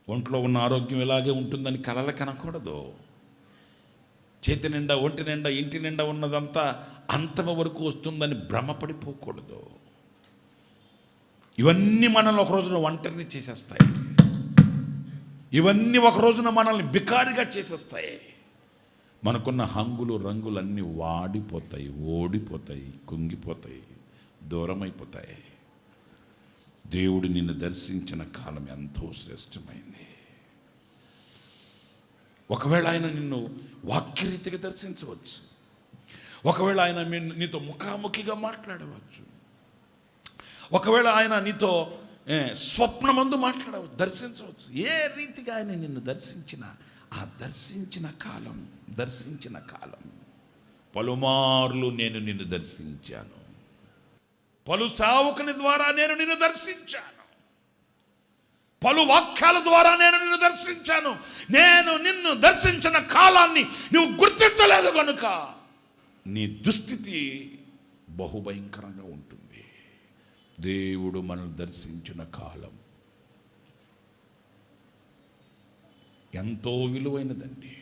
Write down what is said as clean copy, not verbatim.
ఒంట్లో ఉన్న ఆరోగ్యం ఇలాగే ఉంటుందని కలలు కనకూడదు. చేతి నిండా, ఒంటి నిండా, ఇంటి నిండా ఉన్నదంతా అంతమ వరకు వస్తుందని భ్రమపడిపోకూడదు. ఇవన్నీ మనల్ని ఒక రోజున ఒంటరిని చేసేస్తాయి. ఇవన్నీ ఒక రోజున మనల్ని బికారిగా చేసేస్తాయి. మనకున్న హంగులు రంగులు అన్నీ వాడిపోతాయి, ఓడిపోతాయి, కుంగిపోతాయి, దూరమైపోతాయి. దేవుడు నిన్ను దర్శించిన కాలం ఎంతో శ్రేష్టమైంది. ఒకవేళ ఆయన నిన్ను వాక్యరీతిగా దర్శించవచ్చు. ఒకవేళ ఆయన నీతో ముఖాముఖిగా మాట్లాడవచ్చు. ఒకవేళ ఆయన నీతో స్వప్నమందు మాట్లాడవచ్చు, దర్శించవచ్చు. ఏ రీతిగా ఆయన నిన్ను దర్శించినా ఆ దర్శించిన కాలం పలుమార్లు నేను నిన్ను దర్శించాను, పలు సేవకుని ద్వారా నేను నిన్ను దర్శించాను, పలు వాక్యాల ద్వారా నేను నిన్ను దర్శించాను. నేను నిన్ను దర్శించిన కాలాన్ని నువ్వు గుర్తించలేదు కనుక నీ దుస్థితి బహుభయంకరంగా ఉంటుంది. దేవుడు మనల్ని దర్శించిన కాలం ఎంతో విలువైనదండి.